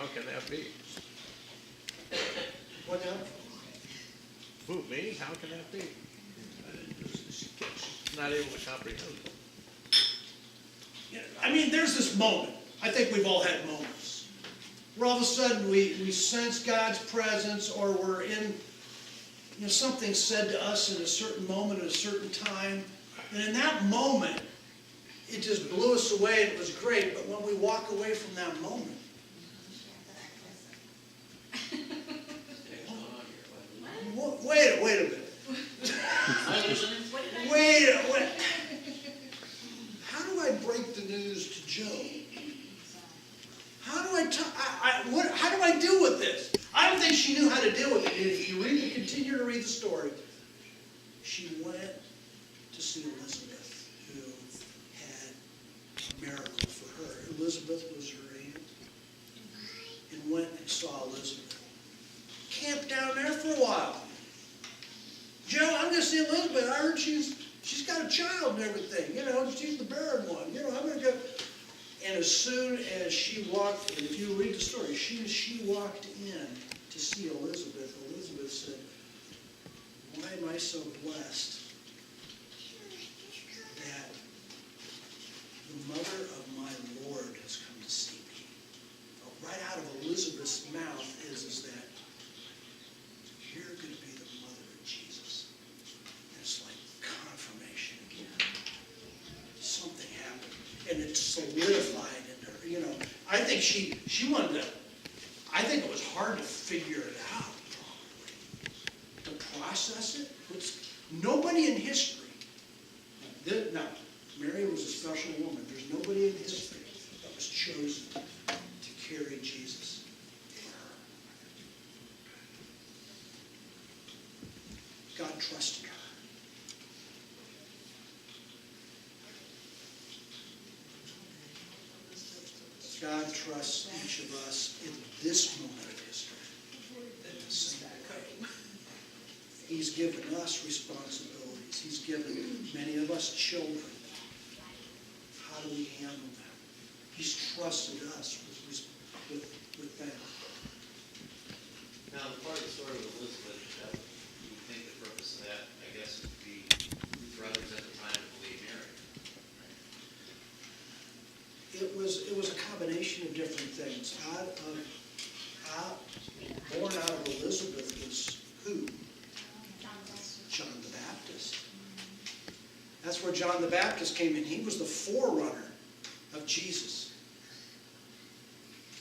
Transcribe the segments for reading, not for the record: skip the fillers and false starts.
how can that be? What now? Who, me? How can that be? Not able to comprehend it. Yeah, I mean, there's this moment. I think we've all had moments where all of a sudden we sense God's presence, or we're in, something said to us in a certain moment at a certain time. And in that moment, it just blew us away and it was great. But when we walk away from that moment, wait a minute. Wait. How do I break the news to Joe? How do I deal with this? I don't think she knew how to deal with it. If you continue to read the story, she went to see Elizabeth, who had a miracle for her. Elizabeth was her aunt, and went and saw Elizabeth. Camped down there for a while. Joe, I'm going to see Elizabeth. I heard she's got a child and everything. She's the barren one. I'm going to go. And as soon as she walked, and if you read the story, she walked in to see Elizabeth. Elizabeth said, "Why am I so blessed that the mother of my Lord has come to see me?" Right out of Elizabeth's mouth is that you're going to be the mother of Jesus. And it's like confirmation again. Something happened, and it solidified in her. I think she wanted to. I think it was hard to figure it out, probably, to process it. Nobody in history. Now, Mary was a special woman. There's nobody in history that was chosen to carry Jesus for her. God trusted her. God trusts each of us in this moment of history in the same way. He's given us responsibilities. He's given many of us children. How do we handle them? He's trusted us with that. Now, the part of the story with Elizabeth, you think the purpose of that, I guess, would be for others at the time to believe Mary. It was a combination of different things. Born out of Elizabeth was who? John the Baptist. That's where John the Baptist came in. He was the forerunner of Jesus.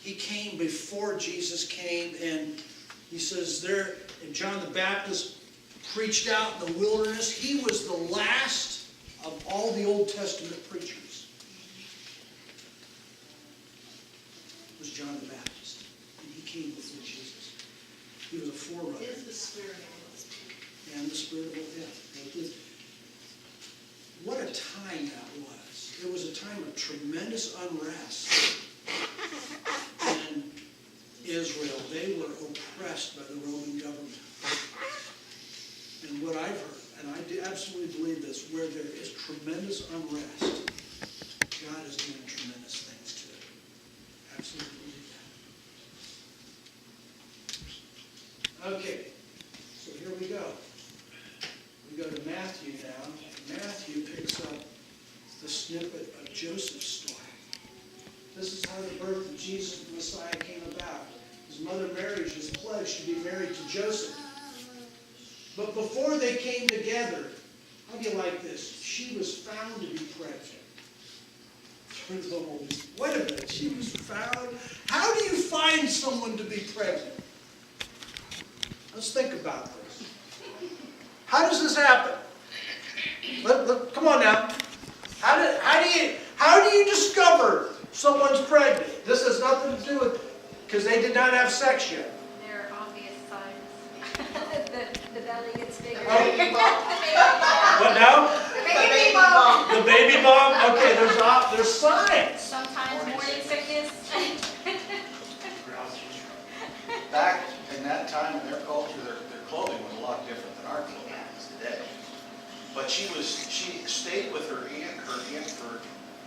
He came before Jesus came, and he says there, and John the Baptist preached out in the wilderness. He was the last of all the Old Testament preachers. It was John the Baptist, and he came before Jesus. He was a forerunner. Is the Spirit of Elizabeth. And the Spirit of death. What a time that was. It was a time of tremendous unrest in Israel. They were oppressed by the Roman government. And what I've heard, and I absolutely believe this, where there is tremendous unrest, God is doing tremendous things too. Absolutely believe that. Okay, so here we go. We go to Matthew now. Matthew picks up the snippet of Joseph's story. This is how the birth of Jesus the Messiah came about. His mother Mary was pledged to be married to Joseph. But before they came together, how do you like this? She was found to be pregnant. Wait a minute, she was found? How do you find someone to be pregnant? Let's think about this. How does this happen? Look, come on now. How do you discover someone's pregnant? This has nothing to do with, because they did not have sex yet. There are obvious signs. the belly gets bigger. What now? The baby bump. The baby bump? Okay, there's signs. Sometimes morning sickness. Back in that time in their culture, their clothing was a lot different than our clothing is today. But she stayed with her aunt for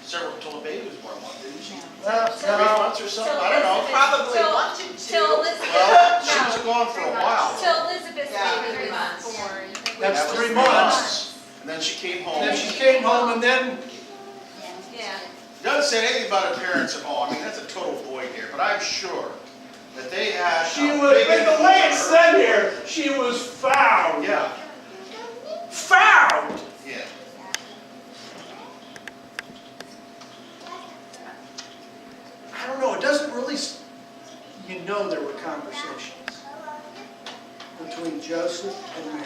several till the baby was born, didn't she? Well, 3 months or something, I don't know. Probably Till- wanted to. Till Elizabeth, Well, she was no, gone for a while. till Elizabeth's Yeah, baby 3 was months. born. That's That was 3 months. And then she came home. And then she came home and then, Yeah. Doesn't say anything about her parents at all. I mean, that's a total void here, but I'm sure that they had. she a was, big but the way influence it's on her. said here, she was found. Yeah, Found! yeah. I don't know, it doesn't really, you know there were conversations between Joseph and Mary.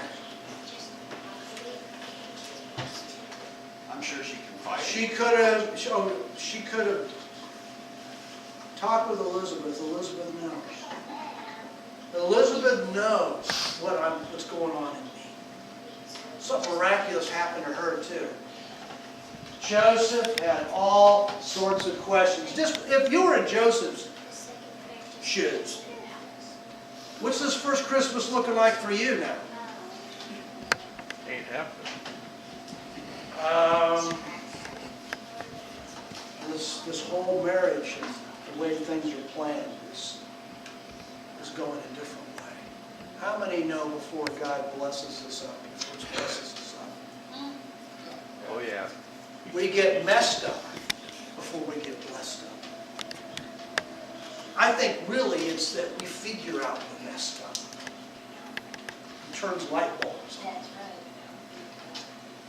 I'm sure she confided. She could have talked with Elizabeth. Elizabeth knows. Elizabeth knows what's going on in me. Something miraculous happened to her too. Joseph had all sorts of questions. Just if you were in Joseph's shoes, what's this first Christmas looking like for you now? Ain't happening. This whole marriage, and the way things are planned, is going a different way. How many know before God blesses us up, before He blesses us up, Oh, yeah. we get messed up before we get blessed up? I think really it's that we figure out the messed up. It turns light bulbs on. That's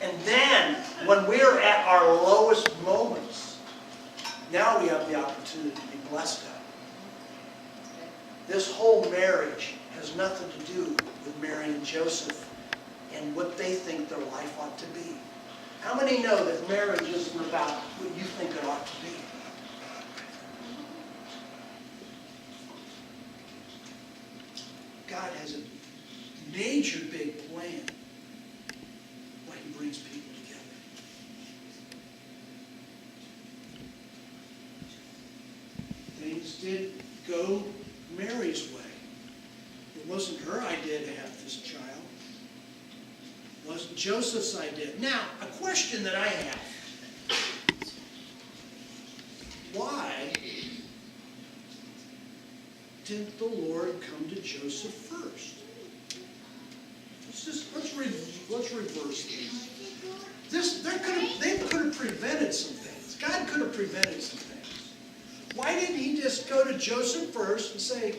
right. And then, when we're at our lowest moments, now we have the opportunity to be blessed up. This whole marriage has nothing to do with Mary and Joseph and what they think their life ought to be. How many know that marriage isn't about what you think it ought to be? God has a major big plan when He brings people together. Things did go Mary's way. It wasn't her idea to have this child. It wasn't Joseph's idea. Now, a question that I have. Why didn't the Lord come to Joseph first? Let's reverse this. They could have prevented some things. God could have prevented some things. Why didn't He just go to Joseph first and say,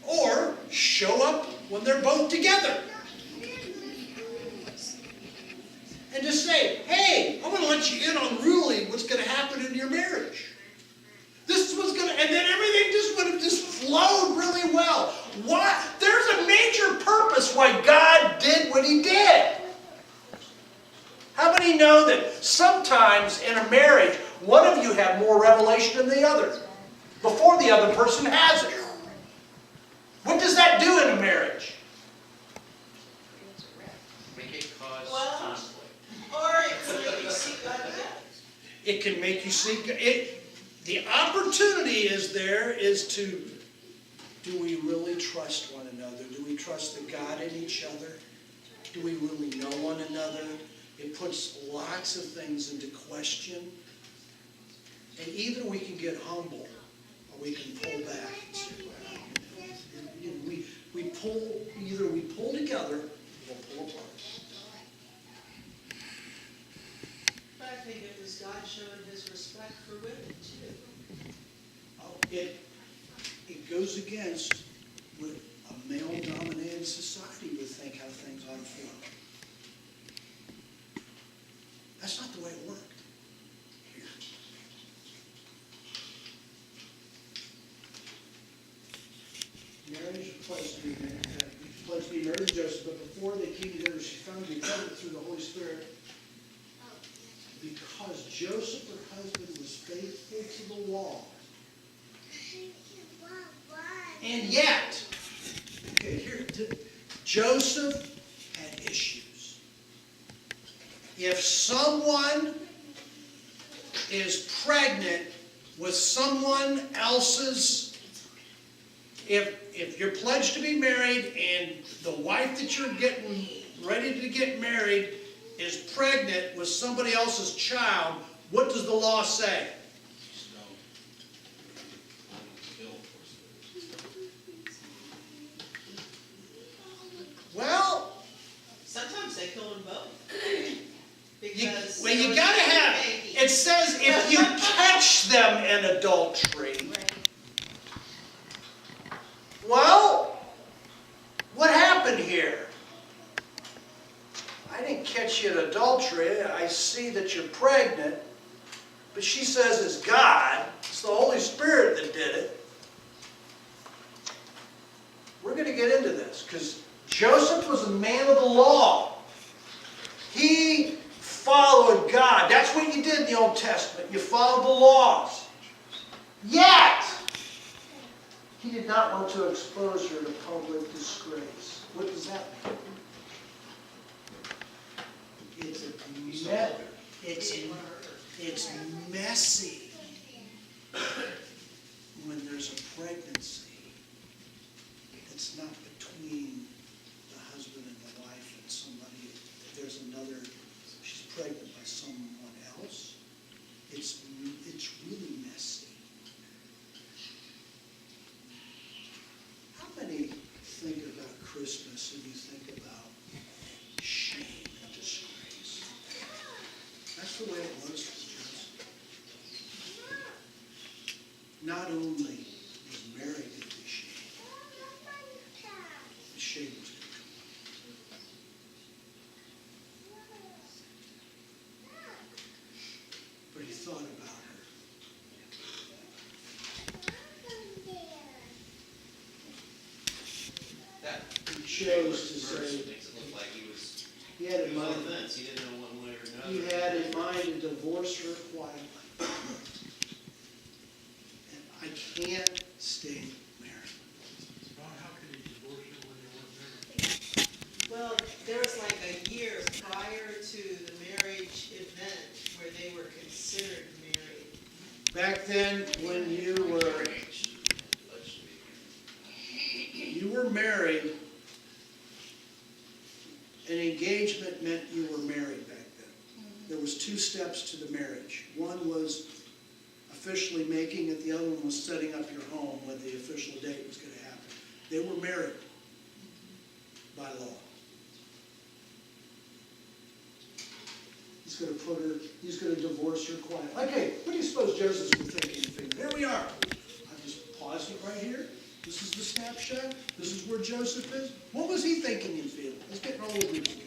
or show up when they're both together? And just say, hey, I'm going to let you in on really what's going to happen in your marriage. This is what's going to, and then everything just would have just flowed really well. Why? There's a major purpose why God did what He did. How many know that sometimes in a marriage, one of you have more revelation than the other before the other person has it? What does that do in a marriage? Make it cause Well- conflict. Or it's like you see God again. It can make you see it. The opportunity is to, do we really trust one another? Do we trust the God in each other? Do we really know one another? It puts lots of things into question. And either we can get humble or we can pull back and say, well, either we pull together or we'll pull apart. But I think it was God showing His respect for women too. It goes against what a male-dominated society would think how things ought to flow. That's not the way it worked here. Mary was pledged to be married to Joseph, but before they came together, she found the covenant through the Holy Spirit. Because Joseph, her husband, was faithful to the law. And yet, Joseph had issues. If someone is pregnant with someone else's, if you're pledged to be married and the wife that you're getting ready to get married is pregnant with somebody else's child, What does the law say? Well, Sometimes they kill them both. Because. well, you there was gotta a have, baby. it says if you catch them in adultery. Well, what happened here? I didn't catch you in adultery. I see that you're pregnant. But she says it's God. It's the Holy Spirit that did it. We're going to get into this because Joseph was a man of the law. He followed God. That's what you did in the Old Testament. You followed the laws. Yet, he did not want to expose her to public disgrace. What does that mean? It's messy when there's a pregnancy. It's not between the husband and the wife and somebody. There's another, she's pregnant by someone else. It's really messy. How many think about Christmas and you think about shame and disgrace? That's the way it was for Joseph. Not only was Mary going to be shamed, the shame was going to come. But he thought about her. That He chose to verse say, makes it look like he was, he had he in was on the mind, fence, he didn't know one way or another. he had in mind to divorce her quietly. And I can't stay married. How could he divorce her when they weren't married? Well, there was like a year prior to the marriage event where they were considered married. Back then, when you were married, an engagement meant you were married back then. There was 2 steps to the marriage. One was officially making it, the other one was setting up your home when the official date was going to happen. They were married by law. He's going to divorce her quietly. Okay, what do you suppose Joseph was thinking and figuring? There we are. I'll just pause it right here. This is the snapshot. This is where Joseph is. What was he thinking and feeling? Let's get all over it together.